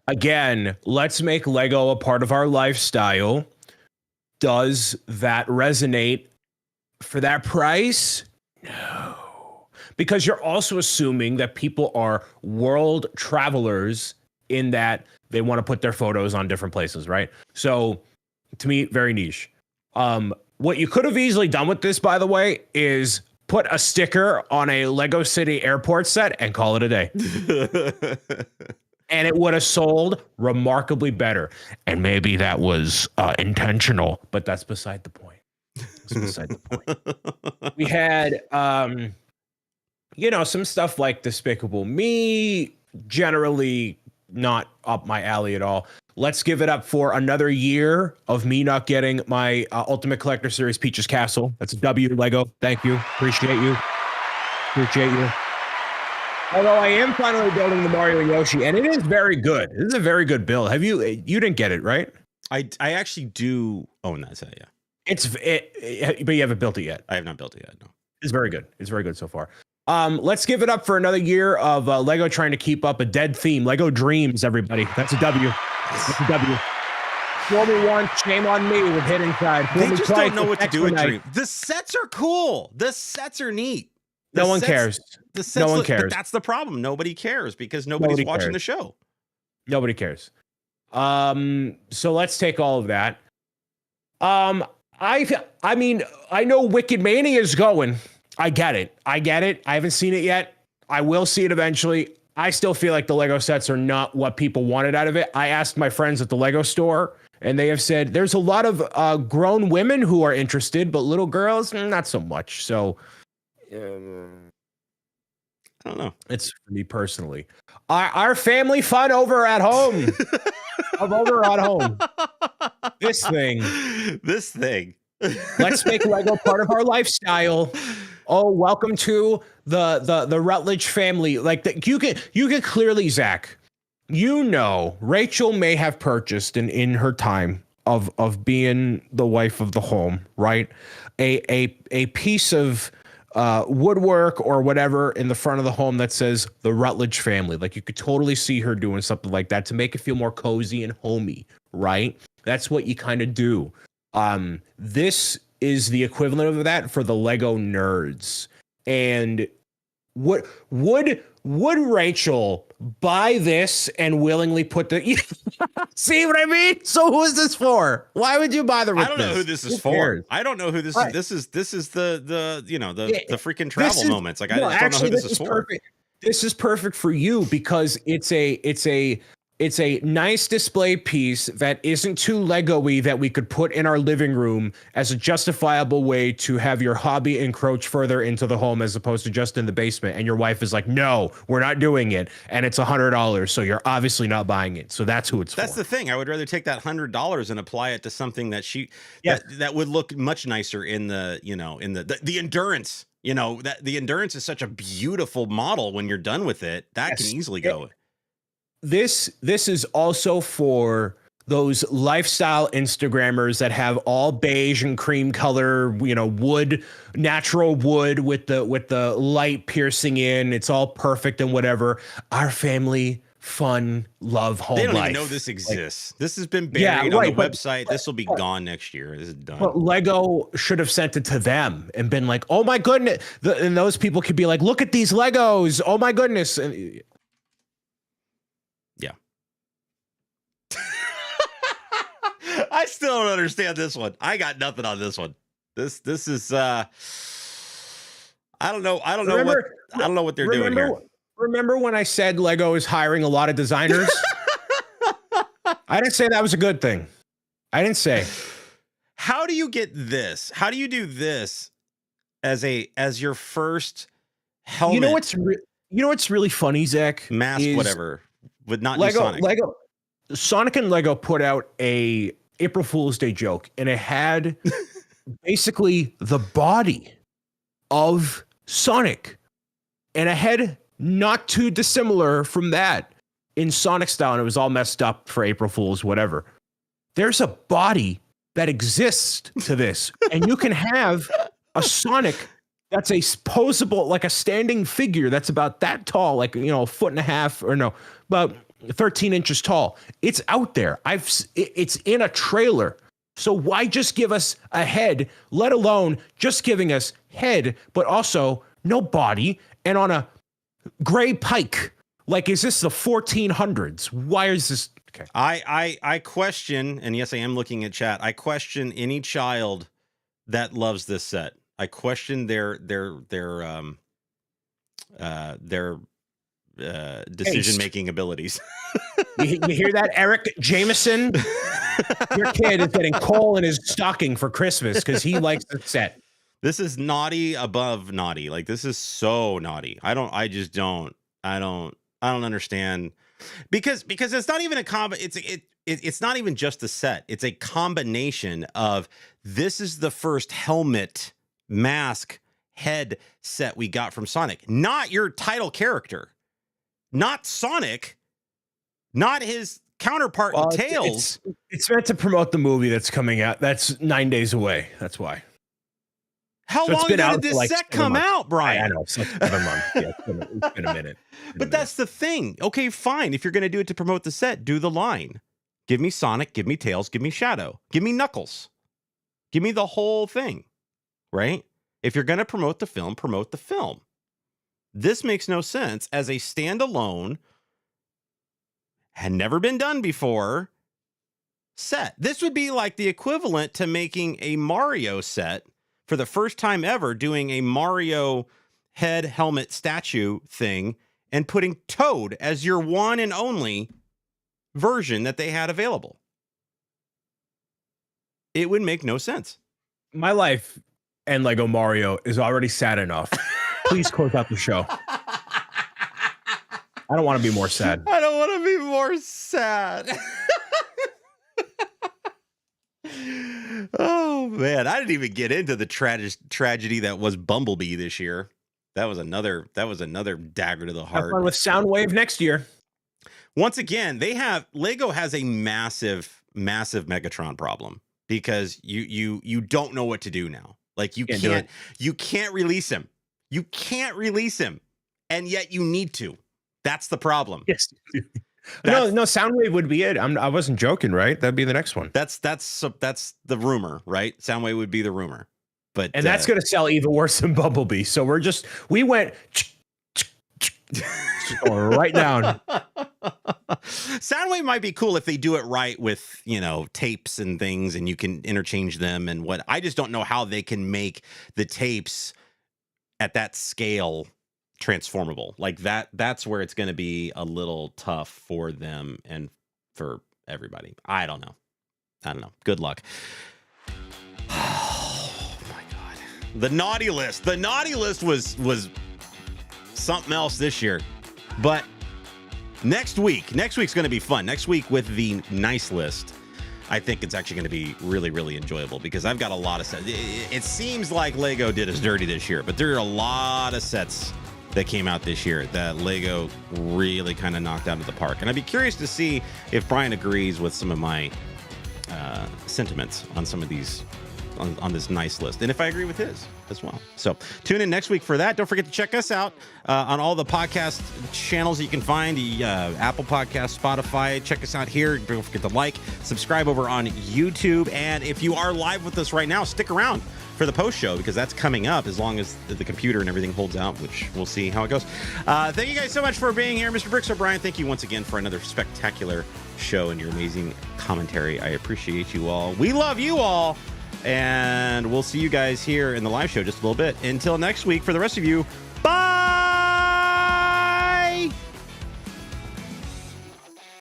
Again, let's make Lego a part of our lifestyle. Does that resonate for that price? No. Because you're also assuming that people are world travelers in that they want to put their photos on different places, right? So to me, very niche. What you could have easily done with this, by the way, is put a sticker on a Lego City airport set and call it a day. And it would have sold remarkably better. And maybe that was intentional, but that's beside the point. We had, some stuff like Despicable Me, generally not up my alley at all. Let's give it up for another year of me not getting my Ultimate Collector Series Peach's Castle. That's a W, Lego. Thank you. Appreciate you. Although I am finally building the Mario and Yoshi, and it is very good. This is a very good build. You didn't get it, right? I actually do own that set, yeah. But you haven't built it yet. I have not built it yet, no. It's very good. It's very good so far. Let's give it up for another year of Lego trying to keep up a dead theme. Lego Dreams, everybody. That's a W. That's a W. Fool me once, shame on me with Hidden Side. They just don't know what to do with Dreams. The sets are cool. The sets are neat. No one cares. No one cares. But that's the problem. Nobody cares because nobody's watching the show. Nobody cares. So let's take all of that. I mean, I know Wicked Mania is going. I get it. I haven't seen it yet. I will see it eventually. I still feel like the Lego sets are not what people wanted out of it. I asked my friends at the Lego store, and they have said there's a lot of grown women who are interested, but little girls, not so much. So, I don't know. It's for me personally. Our family fun over at home. This thing. Let's make Lego part of our lifestyle. Oh, welcome to the Rutledge family. Like you can clearly, Zach, Rachel may have purchased in her time of being the wife of the home, right? A piece of woodwork or whatever in the front of the home that says the Rutledge family. Like you could totally see her doing something like that to make it feel more cozy and homey, right? That's what you kind of do. This is the equivalent of that for the Lego nerds. And would Rachel buy this and willingly put the see what I mean? So who is this for? Why would you bother with this? I don't know who this is for. I don't know who this is. This is the the freaking travel moments. Like I just don't know who this is for. Perfect. This is perfect for you because it's a nice display piece that isn't too Lego-y that we could put in our living room as a justifiable way to have your hobby encroach further into the home as opposed to just in the basement. And your wife is like, no, we're not doing it. And it's $100. So you're obviously not buying it. So that's who it's for. That's the thing. I would rather take that $100 and apply it to something that that would look much nicer in the, the endurance, that the endurance is such a beautiful model when you're done with it. That can easily go. This is also for those lifestyle Instagrammers that have all beige and cream color, wood, natural wood with the light piercing in. It's all perfect and whatever. Our family, fun, love, home life. They don't even know this exists. This has been buried on the website. This will be gone next year. This is done. But Lego should have sent it to them and been like, oh my goodness. And those people could be like, look at these Legos. Oh my goodness. Yeah. I still don't understand this one. I got nothing on this one. This is I don't know what they're doing here. Remember when I said Lego is hiring a lot of designers? I didn't say that was a good thing. I didn't say. How do you get this? How do you do this as your first helmet? You know what's really funny, Zach? Mask, whatever. Would not Lego, Sonic. Sonic and Lego put out a April Fool's Day joke, and it had basically the body of Sonic and a head not too dissimilar from that in Sonic style, and it was all messed up for April Fool's, whatever. There's a body that exists to this, and you can have a Sonic that's a posable, like a standing figure that's about that tall, like, a foot and a half, or no, about 13 inches tall. It's out there. It's in a trailer. So why just give us a head, let alone just giving us head, but also no body and on a gray pike? Like, is this the 1400s? Why is this? Okay. I question, and yes, I am looking at chat. I question any child that loves this set. I question their decision-making abilities. You hear that, Eric Jameson? Your kid is getting coal in his stocking for Christmas because he likes the set. This is naughty above naughty. Like, this is so naughty. I don't understand, because it's not even a combo. It's not even just the set. It's a combination of, this is the first helmet, mask, head set we got from Sonic, not your title character, not Sonic, not his counterpart in Tails. It's meant to promote the movie that's coming out. That's 9 days away. That's why. How long did this set come out, Brian? I know, it's like 7 months. Yeah, it's been a minute. But that's the thing. Okay, fine. If you're going to do it to promote the set, do the line. Give me Sonic, give me Tails, give me Shadow, give me Knuckles. Give me the whole thing, right? If you're going to promote the film, promote the film. This makes no sense as a standalone, had never been done before set. This would be like the equivalent to making a Mario set for the first time ever, doing a Mario head helmet statue thing and putting Toad as your one and only version that they had available. It would make no sense. My life and Lego Mario is already sad enough. Please close out the show. I don't want to be more sad. I don't want to be more sad. Oh man, I didn't even get into the tragedy that was Bumblebee this year. That was another dagger to the heart. Have fun with Soundwave next year. Once again, Lego has a massive Megatron problem, because you don't know what to do now. Like, you can't release him. You can't release him, and yet you need to. That's the problem. Yes. No, Soundwave would be it. I wasn't joking, right? That'd be the next one. That's the rumor, right? Soundwave would be the rumor, but that's going to sell even worse than Bumblebee. So we went right down. Soundwave might be cool if they do it right with, tapes and things, and you can interchange them and what. I just don't know how they can make the tapes at that scale transformable. Like that's where it's going to be a little tough for them and for everybody. I don't know. Good luck. Oh my God. The naughty list was something else this year, but next week's going to be fun. Next week with the nice list, I think it's actually going to be really, really enjoyable because I've got a lot of sets. It seems like Lego did us dirty this year, but there are a lot of sets that came out this year that Lego really kind of knocked out of the park. And I'd be curious to see if Brian agrees with some of my sentiments on some of these, on this nice list, and if I agree with his as well. So tune in next week for that. Don't forget to check us out on all the podcast channels that you can find, the Apple Podcast, Spotify. Check us out here. Don't forget to like, subscribe over on YouTube. And if you are live with us right now, stick around for the post show because that's coming up as long as the computer and everything holds out, which we'll see how it goes. Thank you guys so much for being here. Mr. Bricks O'Brien, thank you once again for another spectacular show and your amazing commentary. I appreciate you all. We love you all. And we'll see you guys here in the live show just a little bit. Until next week, for the rest of you,